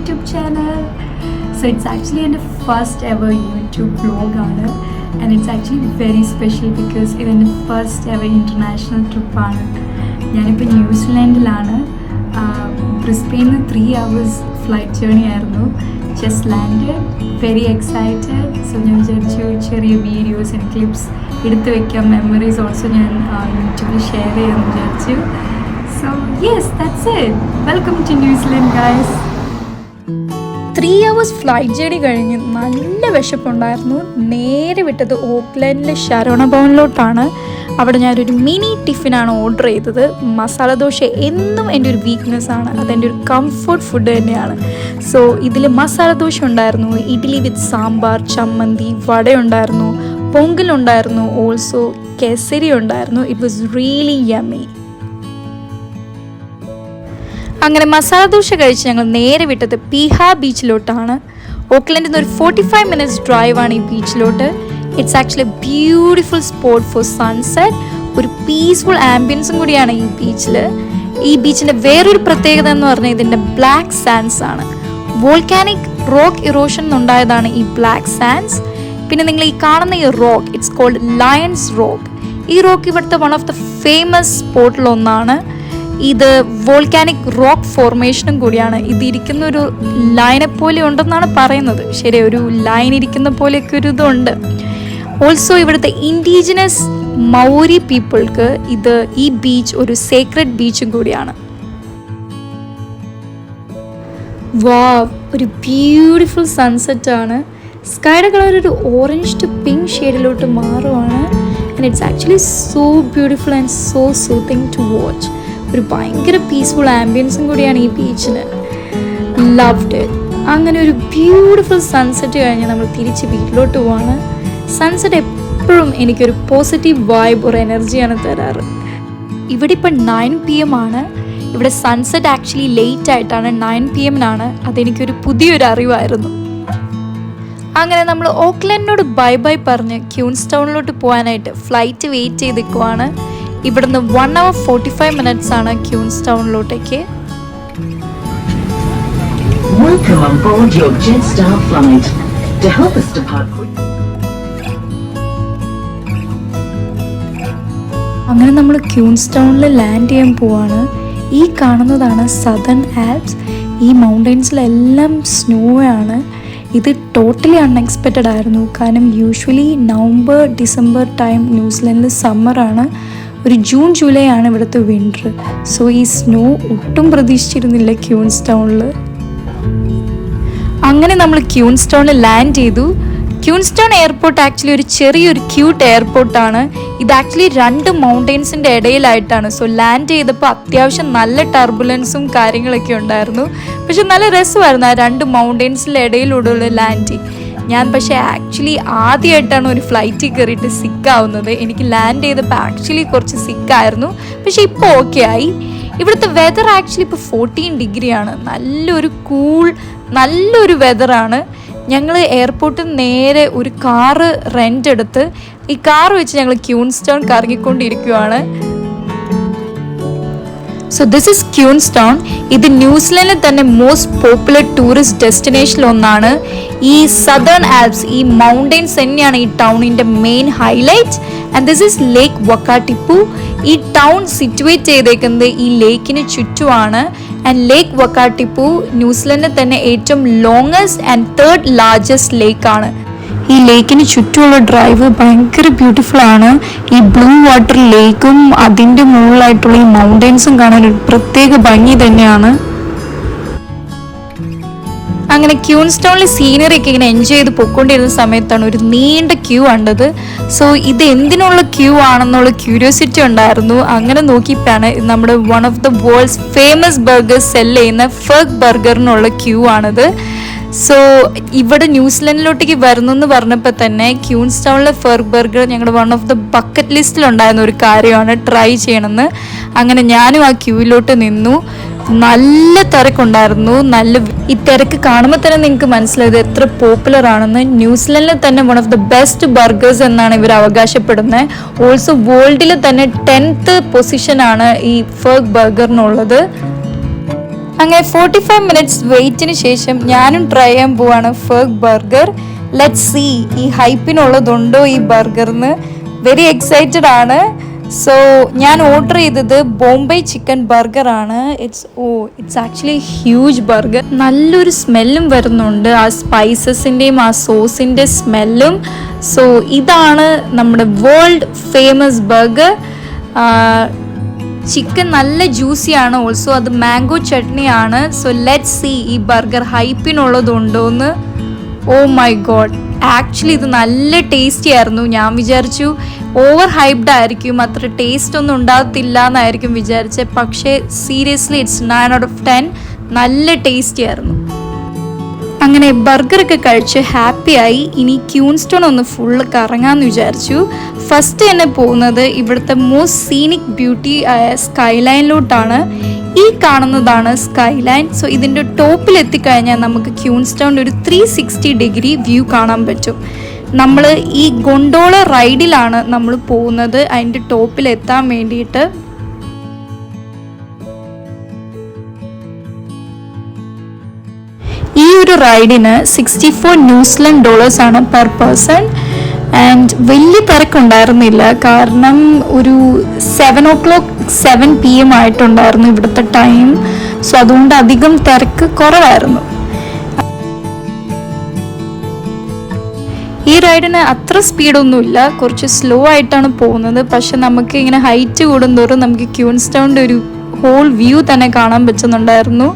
YouTube channel. So it's actually my first ever YouTube vlog and it's actually very special because it's my first ever international trip. ഞാനിപ്പോൾ ന്യൂസിലാൻഡിലാണ്. ബ്രിസ്ബെയിനിൽ 3 hours flight journey ആയിരുന്നു. Just land, very excited. So ഞാൻ വിചാരിച്ചു ചെറിയ videos and clips എടുത്തു വയ്ക്കാം, memories also ഞാൻ യൂട്യൂബിൽ share ചെയ്യാമെന്ന് വിചാരിച്ചു. So yes, that's it. Welcome to New Zealand guys. 3 hours flight journey കഴിഞ്ഞ് നല്ല വിശപ്പുണ്ടായിരുന്നു. നേരെ വിട്ടത് ഓക്ലൻഡിലെ ശരവണ ഭവനിലോട്ടാണ്. അവിടെ ഞാനൊരു മിനി ടിഫിനാണ് ഓർഡർ ചെയ്തത്. മസാല ദോശ എന്നും എൻ്റെ ഒരു വീക്ക്നെസ്സാണ്, അതെൻ്റെ ഒരു കംഫർട്ട് ഫുഡ് തന്നെയാണ്. സോ ഇതിൽ മസാല ദോശ ഉണ്ടായിരുന്നു, ഇഡ്ഡലി വിത്ത് സാമ്പാർ, ചമ്മന്തി, വട ഉണ്ടായിരുന്നു, പൊങ്കലുണ്ടായിരുന്നു, ഓൾസോ കേസരി ഉണ്ടായിരുന്നു. It was really yummy. അങ്ങനെ മസാല ദോശ കഴിച്ച് ഞങ്ങൾ നേരെ വിട്ടത് പീഹ ബീച്ചിലോട്ടാണ്. ഓക്ലൻഡിൽ നിന്ന് ഒരു 45 minutes ഡ്രൈവാണ് ഈ ബീച്ചിലോട്ട്. It's actually a beautiful spot for sunset. ഒരു പീസ്ഫുൾ ആംബിയൻസും കൂടിയാണ് ഈ ബീച്ചിൽ. ഈ ബീച്ചിൻ്റെ വേറൊരു പ്രത്യേകത എന്ന് പറഞ്ഞാൽ ഇതിൻ്റെ ബ്ലാക്ക് സാൻഡ്സ് ആണ്. വോൾക്കാനിക് റോക്ക് ഇറോഷൻ ഉണ്ടായതാണ് ഈ ബ്ലാക്ക് സാൻഡ്സ്. പിന്നെ നിങ്ങൾ ഈ കാണുന്ന ഈ rock, it's called Lion's rock. ഈ റോക്ക് ഇവിടുത്തെ വൺ ഓഫ് ദ ഫേമസ് സ്പോട്ടിലൊന്നാണ്. ഇത് വോൾക്കാനിക് റോക്ക് ഫോർമേഷനും കൂടിയാണ്. ഇത് ഇരിക്കുന്ന ഒരു ലൈനെ പോലെ ഉണ്ടെന്നാണ് പറയുന്നത്. ശരി, ഒരു ലൈൻ ഇരിക്കുന്ന പോലെയൊക്കെ ഒരു ഇതുണ്ട്. ഓൾസോ ഇവിടുത്തെ ഇൻഡിജിനസ് മൗരി പീപ്പിൾക്ക് ഈ ബീച്ച് ഒരു സേക്രഡ് ബീച്ചും കൂടിയാണ്. വാവ്, ഒരു ബ്യൂട്ടിഫുൾ സൺസെറ്റ് ആണ്. സ്കൈയുടെ കളർ ഒരു ഓറഞ്ച് ടു പിങ്ക് ഷെയ്ഡിലോട്ട് മാറുവാണ്. And it's actually so beautiful and so soothing to watch. ഒരു ഭയങ്കര പീസ്ഫുൾ ആംബിയൻസും കൂടിയാണ് ഈ ബീച്ചിന്. Loved it. അങ്ങനെ ഒരു ബ്യൂട്ടിഫുൾ സൺസെറ്റ് കഴിഞ്ഞ് നമ്മൾ തിരിച്ച് വീട്ടിലോട്ട് പോവാണ്. സൺസെറ്റ് എപ്പോഴും എനിക്കൊരു പോസിറ്റീവ് വൈബ്, ഒരു എനർജിയാണ് തരാറ്. ഇവിടെ ഇപ്പം 9 PM ആണ്. ഇവിടെ സൺസെറ്റ് ആക്ച്വലി ലേറ്റ് ആയിട്ടാണ്, 9 PM അതെനിക്കൊരു പുതിയൊരു അറിവായിരുന്നു. അങ്ങനെ നമ്മൾ ഓക്ലൻഡിനോട് ബൈ ബൈ പറഞ്ഞ് ക്യൂൻസ് ടൗണിലോട്ട് പോകാനായിട്ട് ഫ്ലൈറ്റ് വെയിറ്റ് ചെയ്ത് നിൽക്കുവാണ്. ഇവിടുന്ന് 1 hour 45 minutes ആണ് ക്യൂൻസ് ടൗണിലോട്ടേക്ക്. Welcome on board your Jetstar flight. To help us depart. അങ്ങനെ നമ്മൾ ക്യൂൻസ് ടൗണിൽ ലാൻഡ് ചെയ്യാൻ പോവാണ്. ഈ കാണുന്നതാണ് സദേൺ ആൽപ്സ്. ഈ മൗണ്ടൻസിലെല്ലാം സ്നോ ആണ്. ഇത് ടോട്ടലി അൺഎക്സ്പെക്റ്റഡ് ആയിരുന്നു. കാരണം യൂഷ്വലി നവംബർ ഡിസംബർ ടൈം ന്യൂസിലൻഡിൽ സമ്മറാണ്. ഒരു ജൂൺ ജൂലൈ ആണ് ഇവിടുത്തെ വിൻ്റർ. സോ ഈ സ്നോ ഒട്ടും പ്രതീക്ഷിച്ചിരുന്നില്ല ക്യൂൻസ് ടൗണിൽ. അങ്ങനെ നമ്മൾ ക്യൂൻസ് ടൗണിൽ ലാൻഡ് ചെയ്തു. ക്യൂൻസ് ടൗൺ എയർപോർട്ട് ആക്ച്വലി ഒരു ചെറിയൊരു ക്യൂട്ട് എയർപോർട്ടാണ്. ഇത് ആക്ച്വലി 2 മൗണ്ടൻസിൻ്റെ ഇടയിലായിട്ടാണ്. സോ ലാൻഡ് ചെയ്തപ്പോൾ അത്യാവശ്യം നല്ല ടർബുലൻസും കാര്യങ്ങളൊക്കെ ഉണ്ടായിരുന്നു. പക്ഷെ നല്ല രസമായിരുന്നു ആ 2 മൗണ്ടൻസിൻ്റെ ഇടയിലൂടെയുള്ള ലാൻഡിങ്. ഞാൻ പക്ഷേ ആക്ച്വലി ആദ്യമായിട്ടാണ് ഒരു ഫ്ലൈറ്റിൽ കയറിയിട്ട് സിക്കാവുന്നത്. എനിക്ക് ലാൻഡ് ചെയ്തപ്പോൾ ആക്ച്വലി കുറച്ച് സിക്കായിരുന്നു. പക്ഷെ ഇപ്പോൾ ഓക്കെ ആയി. ഇവിടുത്തെ വെതർ ആക്ച്വലി ഇപ്പോൾ 14 degree ആണ്. നല്ലൊരു വെതറാണ്. ഞങ്ങൾ എയർപോർട്ടിൽ നേരെ ഒരു കാറ് റെൻ്റ് എടുത്ത് ഈ കാർ വെച്ച് ഞങ്ങൾ ക്യൂൻസ് ടൗൺ കറങ്ങിക്കൊണ്ടിരിക്കുകയാണ്. So this is Queenstown. ഇത് ന്യൂസിലൻഡിൽ തന്നെ മോസ്റ്റ് പോപ്പുലർ ടൂറിസ്റ്റ് ഡെസ്റ്റിനേഷനിലൊന്നാണ്. ഈ സദേൺ ആൽപ്സ്, ഈ മൗണ്ടൻസ് തന്നെയാണ് ഈ ടൗണിൻ്റെ main highlight. And this is lake Wakatipu. ഈ ടൗൺ സിറ്റുവേറ്റ് ചെയ്തേക്കുന്നത് ഈ ലേക്കിന് ചുറ്റുമാണ്. ആൻഡ് ലേക്ക് വക്കാട്ടിപ്പു ന്യൂസിലൻഡിൽ തന്നെ ഏറ്റവും ലോങ്ങസ്റ്റ് ആൻഡ് 3rd largest ലേക്കാണ്. ഈ ലേക്കിന് ചുറ്റുമുള്ള ഡ്രൈവ് ഭയങ്കര ബ്യൂട്ടിഫുൾ ആണ്. ഈ ബ്ലൂ വാട്ടർ ലേക്കും അതിൻ്റെ മുകളിലായിട്ടുള്ള ഈ മൗണ്ടൻസും കാണാൻ ഒരു പ്രത്യേക ഭംഗി തന്നെയാണ്. അങ്ങനെ ക്യൂൻസ് ടൗണിലെ സീനറി ഒക്കെ ഇങ്ങനെ എൻജോയ് ചെയ്ത് പൊയ്ക്കൊണ്ടിരുന്ന സമയത്താണ് ഒരു നീണ്ട ക്യൂ കണ്ടത്. സോ ഇത് എന്തിനുള്ള ക്യൂ ആണെന്നുള്ള ക്യൂരിയോസിറ്റി ഉണ്ടായിരുന്നു. അങ്ങനെ നോക്കിയപ്പോഴാണ് നമ്മുടെ one of the world's famous burgers sell ചെയ്യുന്ന ഫെർഗ് ബർഗറിനുള്ള ക്യൂ ആണിത്. സോ ഇവിടെ ന്യൂസിലൻഡിലോട്ടേക്ക് വരുന്നു എന്ന് പറഞ്ഞപ്പോൾ തന്നെ ക്യൂൻസ് ടൗണിലെ ഫെർഗ് ബർഗർ ഞങ്ങളുടെ വൺ ഓഫ് ദ ബക്കറ്റ് ലിസ്റ്റിലുണ്ടായിരുന്ന ഒരു കാര്യമാണ് ട്രൈ ചെയ്യണമെന്ന്. അങ്ങനെ ഞാനും ആ ക്യൂവിലോട്ട് നിന്നു. നല്ല തിരക്കുണ്ടായിരുന്നു. ഈ തിരക്ക് കാണുമ്പോൾ തന്നെ നിങ്ങൾക്ക് മനസ്സിലായത് എത്ര പോപ്പുലർ ആണെന്ന്. ന്യൂസിലൻഡിൽ തന്നെ one of the best burgers എന്നാണ് ഇവർ അവകാശപ്പെടുന്നത്. ഓൾസോ വേൾഡിൽ തന്നെ 10th പൊസിഷനാണ് ഈ ഫെർഗ് ബർഗറിനുള്ളത്. അങ്ങനെ 45 മിനിറ്റ്സ് വെയിറ്റിന് ശേഷം ഞാനും ട്രൈ ചെയ്യാൻ പോവാണ് ഫെർഗ് ബർഗർ. ലെറ്റ്സ് സീ ഈ ഹൈപ്പിനുള്ളതുണ്ടോ ഈ ബർഗറിന്. വെരി എക്സൈറ്റഡ് ആണ്. സോ ഞാൻ ഓർഡർ ചെയ്തത് ബോംബെ ചിക്കൻ ബർഗർ ആണ്. It's actually huge burger. നല്ലൊരു സ്മെല്ലും വരുന്നുണ്ട്, ആ സ്പൈസസിൻ്റെയും ആ സോസിൻ്റെ സ്മെല്ലും. സോ ഇതാണ് നമ്മുടെ വേൾഡ് ഫേമസ് ബർഗർ. ചിക്കൻ നല്ല ജ്യൂസിയാണ്, ഓൾസോ അത് മാംഗോ ചട്നി ആണ്. സോ ലെറ്റ്സ് സീ ഈ ബർഗർ ഹൈപ്പിനുള്ളതുണ്ടോയെന്ന്. ഓ മൈ ഗോഡ്, ആക്ച്വലി ഇത് നല്ല ടേസ്റ്റി ആയിരുന്നു. ഞാൻ വിചാരിച്ചു ഓവർ ഹൈപ്ഡ് ആയിരിക്കും, അത്ര ടേസ്റ്റ് ഒന്നും ഉണ്ടാകത്തില്ല എന്നായിരിക്കും വിചാരിച്ചത്. പക്ഷേ സീരിയസ്ലി ഇറ്റ്സ് 9/10. നല്ല ടേസ്റ്റി ആയിരുന്നു. അങ്ങനെ ബർഗറൊക്കെ കഴിച്ച് ഹാപ്പിയായി. ഇനി ക്യൂൻസ്റ്റോൺ ഒന്ന് ഫുള്ള് കറങ്ങാമെന്ന് വിചാരിച്ചു. ഫസ്റ്റ് തന്നെ പോകുന്നത് ഇവിടുത്തെ മോസ്റ്റ് സീനിക് ബ്യൂട്ടി ആയ സ്കൈലൈനിലോട്ടാണ്. ഈ കാണുന്നതാണ് സ്കൈലൈൻ. സോ ഇതിൻ്റെ ടോപ്പിൽ എത്തിക്കഴിഞ്ഞാൽ നമുക്ക് ക്യൂൻസ്റ്റോണിൻ്റെ ഒരു 360 ഡിഗ്രി വ്യൂ കാണാൻ പറ്റും. നമ്മൾ ഈ ഗൊണ്ടോള റൈഡിലാണ് നമ്മൾ പോകുന്നത് അതിൻ്റെ ടോപ്പിൽ എത്താൻ വേണ്ടിയിട്ട്. ഈ ഒരു റൈഡിന് $64 ആണ് പെർ പേഴ്സൺ. ആൻഡ് വലിയ തിരക്കുണ്ടായിരുന്നില്ല, കാരണം ഒരു 7 PM ആയിട്ടുണ്ടായിരുന്നു ഇവിടുത്തെ ടൈം. സോ അതുകൊണ്ട് അധികം തിരക്ക് കുറവായിരുന്നു. ഈ റൈഡിന് അത്ര സ്പീഡൊന്നുമില്ല, കുറച്ച് സ്ലോ ആയിട്ടാണ് പോകുന്നത്. പക്ഷെ നമുക്ക് ഇങ്ങനെ ഹൈറ്റ് കൂടുന്തോറും നമുക്ക് ക്യൂൻസ്റ്റോണിൻ്റെ ഒരു ഹോൾ വ്യൂ തന്നെ കാണാൻ പറ്റുന്നുണ്ടായിരുന്നു.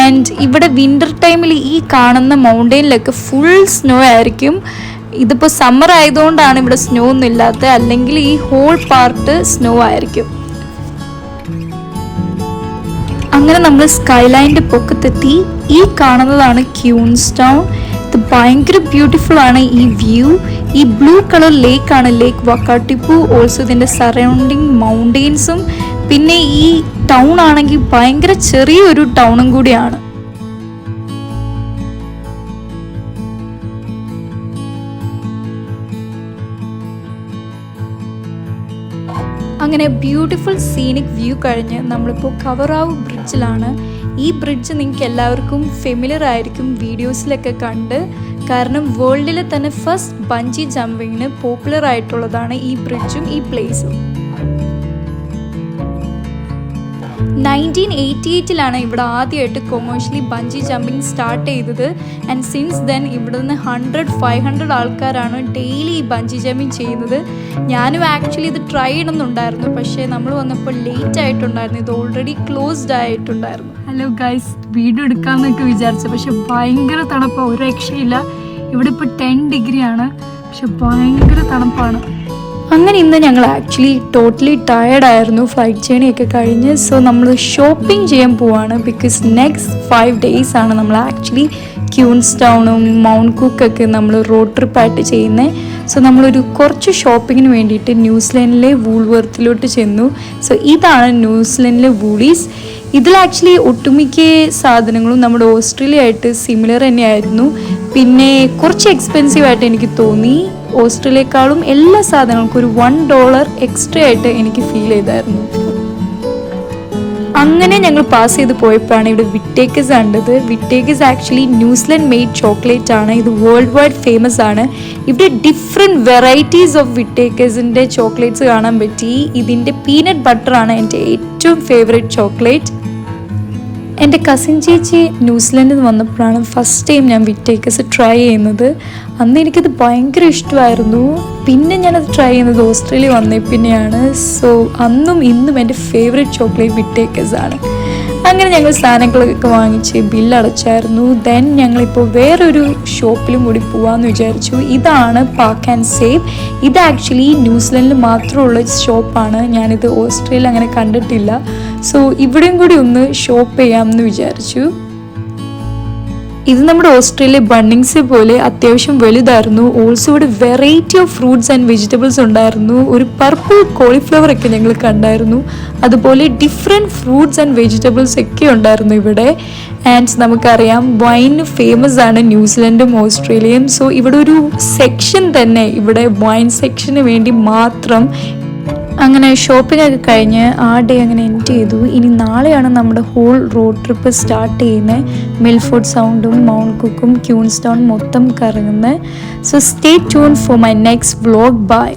ആൻഡ് ഇവിടെ വിൻ്റർ ടൈമിൽ ഈ കാണുന്ന മൗണ്ടെയിനിലൊക്കെ ഫുൾ സ്നോ ആയിരിക്കും. ഇതിപ്പോൾ സമ്മർ ആയതുകൊണ്ടാണ് ഇവിടെ സ്നോ ഒന്നും ഇല്ലാത്തത്, അല്ലെങ്കിൽ ഈ ഹോൾ പാർട്ട് സ്നോ ആയിരിക്കും. അങ്ങനെ നമ്മൾ സ്കൈലൈൻ്റെ പൊക്കത്തെത്തി. ഈ കാണുന്നതാണ് ക്യൂൻസ്റ്റൗൺ. ഇത് ഭയങ്കര ബ്യൂട്ടിഫുൾ ആണ് ഈ വ്യൂ. ഈ ബ്ലൂ കളർ ലേക്കാണ് ലേക്ക് വക്കാട്ടിപ്പു. ഓൾസോ ഇതിൻ്റെ സറൗണ്ടിങ് മൗണ്ടെയിൻസും. പിന്നെ ഈ ടൗൺ ആണെങ്കിൽ ഭയങ്കര ചെറിയൊരു ടൗണും കൂടിയാണ്. അങ്ങനെ ബ്യൂട്ടിഫുൾ സീനിക് വ്യൂ കഴിഞ്ഞ് നമ്മളിപ്പോൾ കവറാവ് ബ്രിഡ്ജിലാണ്. ഈ ബ്രിഡ്ജ് നിങ്ങൾക്ക് എല്ലാവർക്കും ഫെമിലിയർ ആയിരിക്കും, വീഡിയോസിലൊക്കെ കണ്ട്. കാരണം വേൾഡിലെ തന്നെ ഫസ്റ്റ് ബഞ്ചി ജമ്പിങ്ങിന് പോപ്പുലർ ആയിട്ടുള്ളതാണ് ഈ ബ്രിഡ്ജും ഈ പ്ലേസും. 1988 ഇവിടെ ആദ്യമായിട്ട് കൊമേഴ്ഷ്യലി ബഞ്ചി ജമ്പിങ് സ്റ്റാർട്ട് ചെയ്തത്. ആൻഡ് സിൻസ് ദെൻ ഇവിടെ നിന്ന് 100-500 ആൾക്കാരാണ് ഡെയിലി ഈ ബഞ്ചി ജമ്പിങ് ചെയ്യുന്നത്. ഞാനും ആക്ച്വലി ഇത് ട്രൈ ചെയ്യണമെന്നുണ്ടായിരുന്നു, പക്ഷേ നമ്മൾ വന്നപ്പോൾ ലേറ്റ് ആയിട്ടുണ്ടായിരുന്നു, ഇത് ഓൾറെഡി ക്ലോസ്ഡ് ആയിട്ടുണ്ടായിരുന്നു. ഹലോ ഗൈസ്, വീഡിയോ എടുക്കാമെന്നൊക്കെ വിചാരിച്ചു, പക്ഷെ ഭയങ്കര തണുപ്പാണ്, ഒരു രക്ഷയില്ല. ഇവിടെ ഇപ്പോൾ 10 ഡിഗ്രി ആണ്, പക്ഷെ ഭയങ്കര തണുപ്പാണ്. അങ്ങനെ ഇന്ന് ഞങ്ങൾ ആക്ച്വലി ടോട്ടലി ടയേർഡായിരുന്നു ഫ്ലൈറ്റ് ജേണിയൊക്കെ കഴിഞ്ഞ്. സോ നമ്മൾ ഷോപ്പിംഗ് ചെയ്യാൻ പോവാണ്. ബിക്കോസ് നെക്സ്റ്റ് 5 days ആണ് നമ്മൾ ആക്ച്വലി ക്യൂൻസ്റ്റൗണും മൗണ്ട് കുക്കൊക്കെ നമ്മൾ റോഡ് ട്രിപ്പായിട്ട് ചെയ്യുന്നത്. സോ നമ്മളൊരു കുറച്ച് ഷോപ്പിങ്ങിന് വേണ്ടിയിട്ട് ന്യൂസിലൻഡിലെ വൂൾവർത്തിലോട്ട് ചെന്നു. സോ ഇതാണ് ന്യൂസിലൻഡിലെ വൂളീസ്. ഇതിൽ ആക്ച്വലി ഒട്ടുമിക്ക സാധനങ്ങളും നമ്മുടെ ഓസ്ട്രേലിയ ആയിട്ട് സിമിലർ തന്നെയായിരുന്നു. പിന്നെ കുറച്ച് എക്സ്പെൻസീവ് ആയിട്ട് എനിക്ക് തോന്നി. ഓസ്ട്രേലിയക്കാളും എല്ലാ സാധനങ്ങൾക്കും ഒരു $1 എക്സ്ട്രാ ആയിട്ട് എനിക്ക് ഫീൽ ചെയ്തായിരുന്നു. അങ്ങനെ ഞങ്ങൾ പാസ് ചെയ്ത് പോയപ്പോഴാണ് ഇവിടെ വിറ്റേക്കസ് കണ്ടത്. വിറ്റേക്കസ് ആക്ച്വലി ന്യൂസിലൻഡ് മെയ്ഡ് ചോക്ലേറ്റ് ആണ്. ഇത് വേൾഡ് വൈഡ് ഫേമസ് ആണ്. ഇവിടെ ഡിഫറെൻറ്റ് വെറൈറ്റീസ് ഓഫ് വിറ്റേക്കസിൻ്റെ ചോക്ലേറ്റ്സ് കാണാൻ പറ്റി. ഇതിൻ്റെ പീനട്ട് ബട്ടറാണ് എൻ്റെ ഏറ്റവും ഫേവറേറ്റ് ചോക്ലേറ്റ്. എൻ്റെ കസിൻ ചേച്ചി ന്യൂസിലൻഡിൽ നിന്ന് വന്നപ്പോഴാണ് ഫസ്റ്റ് ടൈം ഞാൻ വിറ്റേക്കസ് ട്രൈ ചെയ്യുന്നത്. അന്ന് എനിക്കത് ഭയങ്കര ഇഷ്ടമായിരുന്നു. പിന്നെ ഞാനത് ട്രൈ ചെയ്യുന്നത് ഓസ്ട്രേലിയ വന്നേ പിന്നെയാണ്. സോ അന്നും ഇന്നും എൻ്റെ ഫേവറേറ്റ് ചോക്ലേറ്റ് വിറ്റേക്കസ് ആണ്. അങ്ങനെ ഞങ്ങൾ സാധനങ്ങളൊക്കെ വാങ്ങിച്ച് ബില്ലടച്ചായിരുന്നു. ദെൻ ഞങ്ങളിപ്പോൾ വേറൊരു ഷോപ്പിലും കൂടി പോകാമെന്ന് വിചാരിച്ചു. ഇതാണ് പാർക്ക് ആൻഡ് സേവ്. ഇത് ആക്ച്വലി ന്യൂസിലൻഡിൽ മാത്രമുള്ള ഷോപ്പാണ്. ഞാനിത് ഓസ്ട്രേലിയ അങ്ങനെ കണ്ടിട്ടില്ല. സോ ഇവിടെയും കൂടി ഒന്ന് ഷോപ്പ് ചെയ്യാമെന്ന് വിചാരിച്ചു. ഇത് നമ്മുടെ ഓസ്ട്രേലിയ ബണ്ണിങ്സ് പോലെ അത്യാവശ്യം വലുതായിരുന്നു. ഓൾസോ ഇവിടെ variety of fruits and vegetables ഉണ്ടായിരുന്നു. ഒരു പർപ്പിൾ കോളിഫ്ലവർ ഒക്കെ ഞങ്ങൾ കണ്ടായിരുന്നു. അതുപോലെ ഡിഫറെൻറ്റ് ഫ്രൂട്ട്സ് ആൻഡ് വെജിറ്റബിൾസ് ഒക്കെ ഉണ്ടായിരുന്നു ഇവിടെ. ആൻഡ് നമുക്കറിയാം വൈന് ഫേമസ് ആണ് ന്യൂസിലൻഡും ഓസ്ട്രേലിയയും. സോ ഇവിടെ ഒരു സെക്ഷൻ തന്നെ, ഇവിടെ വൈൻ സെക്ഷന് വേണ്ടി മാത്രം അങ്ങനെ ഷോപ്പിംഗ് ഒക്കെ കഴിഞ്ഞ് ആ ഡേ അങ്ങനെ എൻഡ് ചെയ്തു. ഇനി നാളെയാണ് നമ്മുടെ ഹോൾ റോഡ് ട്രിപ്പ് സ്റ്റാർട്ട് ചെയ്യുന്നത്. മിൽഫോർഡ് സൗണ്ടും മൗണ്ട് കുക്കും ക്യൂൻസ്റ്റൗൺ മൊത്തം കറങ്ങുന്നത്. So stay tuned for my next vlog. By.